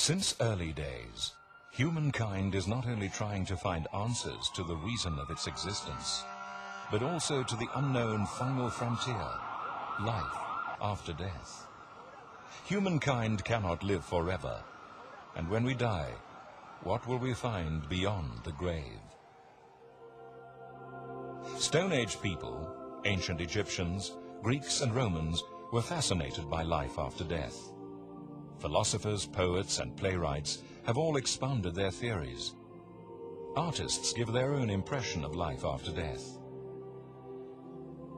Since early days, humankind is not only trying to find answers to the reason of its existence, but also to the unknown final frontier, life after death. Humankind cannot live forever, and when we die, what will we find beyond the grave? Stone Age people, ancient Egyptians, Greeks and Romans were fascinated by life after death. Philosophers, poets and playwrights have all expounded their theories. Artists give their own impression of life after death.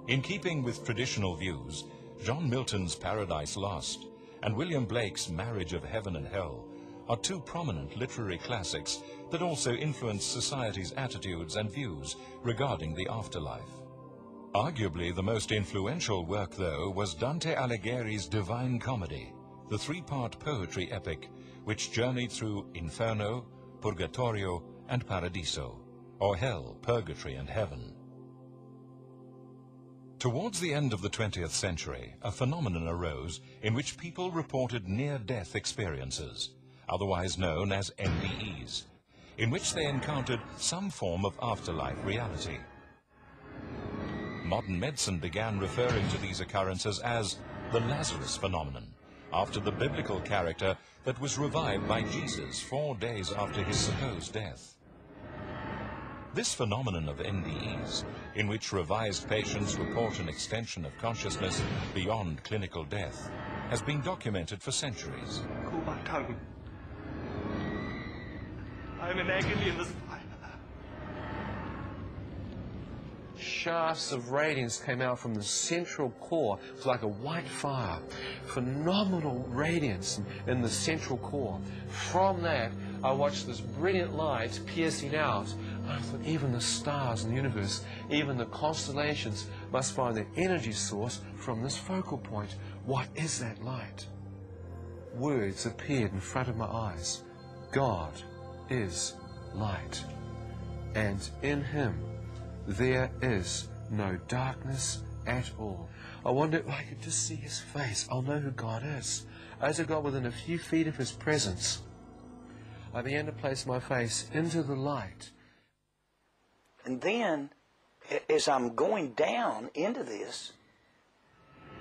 In keeping with traditional views, John Milton's Paradise Lost and William Blake's Marriage of Heaven and Hell are two prominent literary classics that also influence society's attitudes and views regarding the afterlife. Arguably the most influential work, though, was Dante Alighieri's Divine Comedy, the three-part poetry epic which journeyed through Inferno, Purgatorio and Paradiso, or Hell, Purgatory and Heaven. Towards the end of the 20th century, a phenomenon arose in which people reported near-death experiences, otherwise known as NDEs, in which they encountered some form of afterlife reality. Modern medicine began referring to these occurrences as the Lazarus phenomenon, after the biblical character that was revived by Jesus 4 days after his supposed death. This phenomenon of NDEs, in which revised patients report an extension of consciousness beyond clinical death, has been documented for centuries. Cool my tongue. I'm in agony in this fire. Shafts of radiance came out from the central core. It was like a white fire. Phenomenal radiance in the central core. From that, I watched this brilliant light piercing out. I thought even the stars in the universe, even the constellations, must find their energy source from this focal point. What is that light? Words appeared in front of my eyes. God is light, and in him there is no darkness at all. I wonder if I could just see his face. I'll know who God is. As I got within a few feet of his presence, I began to place my face into the light. And then, as I'm going down into this,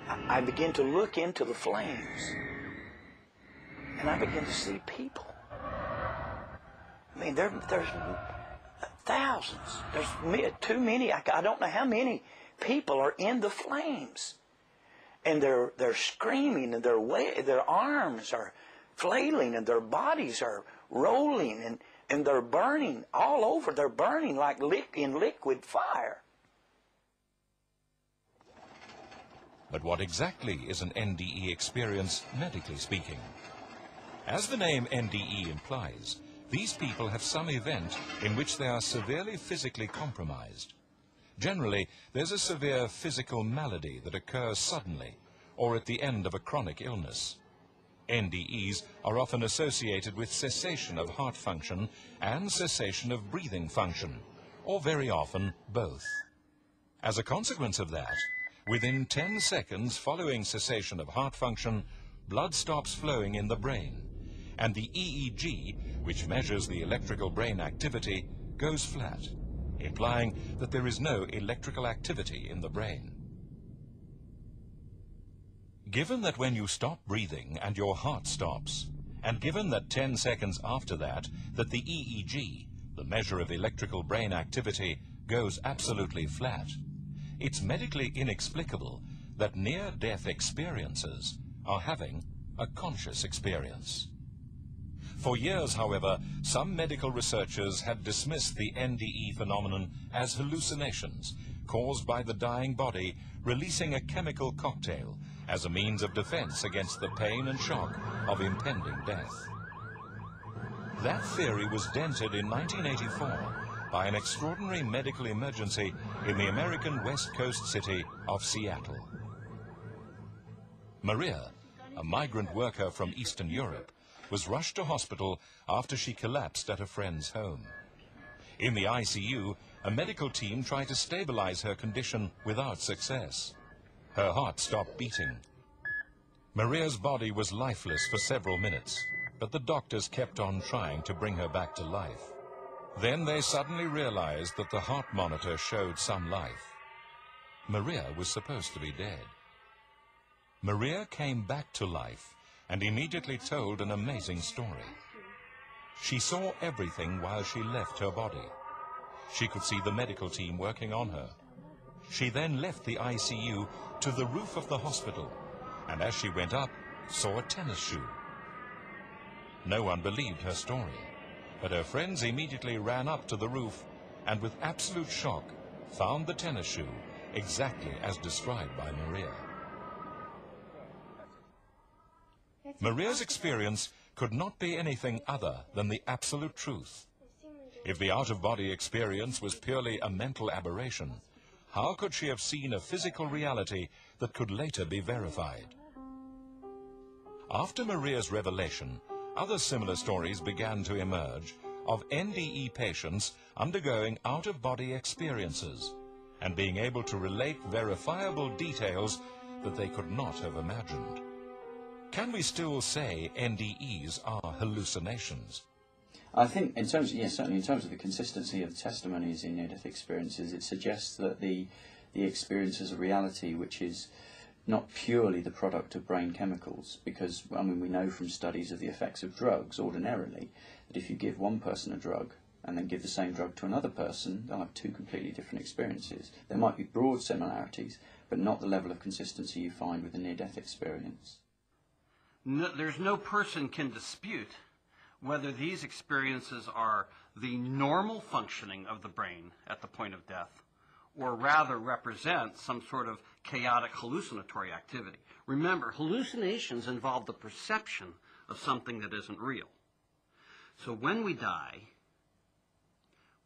I begin to look into the flames. And I begin to see people. I mean, there's thousands. There's too many. I don't know how many people are in the flames. And they're screaming, and their arms are flailing, and their bodies are rolling, and they're burning all over. They're burning like in liquid fire. But what exactly is an NDE experience, medically speaking? As the name NDE implies, these people have some event in which they are severely physically compromised. Generally, there's a severe physical malady that occurs suddenly or at the end of a chronic illness. NDEs are often associated with cessation of heart function and cessation of breathing function, or very often both. As a consequence of that, within 10 seconds following cessation of heart function, blood stops flowing in the brain, and the EEG, which measures the electrical brain activity, goes flat, implying that there is no electrical activity in the brain. Given that when you stop breathing and your heart stops, and given that 10 seconds after that the EEG, the measure of electrical brain activity, goes absolutely flat, it's medically inexplicable that near-death experiencers are having a conscious experience. For years, however, some medical researchers had dismissed the NDE phenomenon as hallucinations caused by the dying body releasing a chemical cocktail as a means of defense against the pain and shock of impending death. That theory was dented in 1984 by an extraordinary medical emergency in the American West Coast city of Seattle. Maria, a migrant worker from Eastern Europe, was rushed to hospital after she collapsed at a friend's home. In the ICU, a medical team tried to stabilize her condition without success. Her heart stopped beating. Maria's body was lifeless for several minutes, but but the doctors kept on trying to bring her back to life. Then they suddenly realized that the heart monitor showed some life. Maria was supposed to be dead. Maria came back to life and immediately told an amazing story. She saw everything while she left her body. She could see the medical team working on her. She then left the ICU to the roof of the hospital, and as she went up, saw a tennis shoe. No one believed her story, but her friends immediately ran up to the roof and with absolute shock found the tennis shoe exactly as described by Maria. Maria's experience could not be anything other than the absolute truth. If the out-of-body experience was purely a mental aberration, how could she have seen a physical reality that could later be verified? After Maria's revelation, other similar stories began to emerge of NDE patients undergoing out-of-body experiences and being able to relate verifiable details that they could not have imagined. Can we still say NDEs are hallucinations? I think in terms, yes, certainly in terms of the consistency of the testimonies in near-death experiences, it suggests that the experience is a reality which is not purely the product of brain chemicals, because, I mean, we know from studies of the effects of drugs ordinarily that if you give one person a drug and then give the same drug to another person, they'll have two completely different experiences. There might be broad similarities, but not the level of consistency you find with a near-death experience. No, there's no person can dispute whether these experiences are the normal functioning of the brain at the point of death, or rather represent some sort of chaotic hallucinatory activity. Remember, hallucinations involve the perception of something that isn't real. So when we die,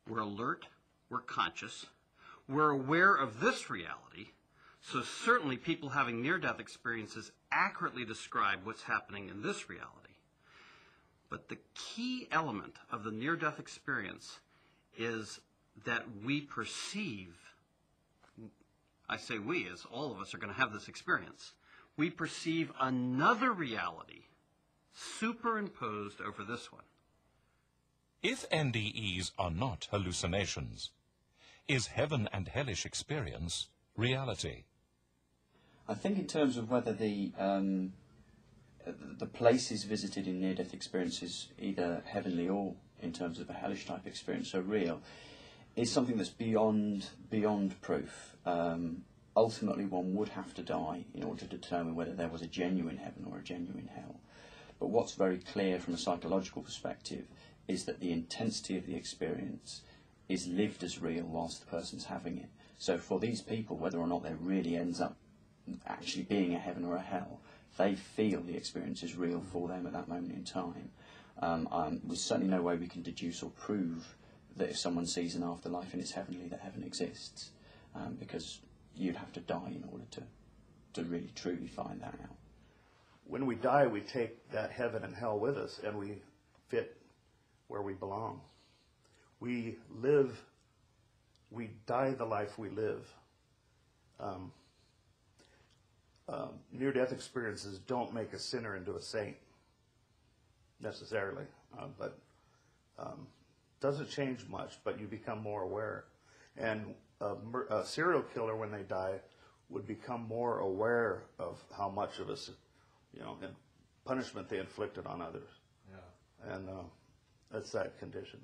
we're alert, we're conscious, we're aware of this reality, so certainly people having near-death experiences accurately describe what's happening in this reality. But the key element of the near-death experience is that we perceive, I say we, as all of us are going to have this experience, we perceive another reality superimposed over this one. If NDEs are not hallucinations, is heaven and hellish experience reality? I think in terms of whether the places visited in near-death experiences, either heavenly or in terms of a hellish type experience, are real, is something that's beyond proof. Ultimately, one would have to die in order to determine whether there was a genuine heaven or a genuine hell. But what's very clear from a psychological perspective is that the intensity of the experience is lived as real whilst the person's having it. So for these people, whether or not there really ends up actually being a heaven or a hell, they feel the experience is real for them at that moment in time. There's certainly no way we can deduce or prove that if someone sees an afterlife and it's heavenly, that heaven exists, because you'd have to die in order to really truly find that out. When we die, we take that heaven and hell with us, and we fit where we belong. We die the life we live. Near-death experiences don't make a sinner into a saint, necessarily, but doesn't change much, but you become more aware. And a serial killer, when they die, would become more aware of how much of us, punishment they inflicted on others. Yeah. And that's that condition.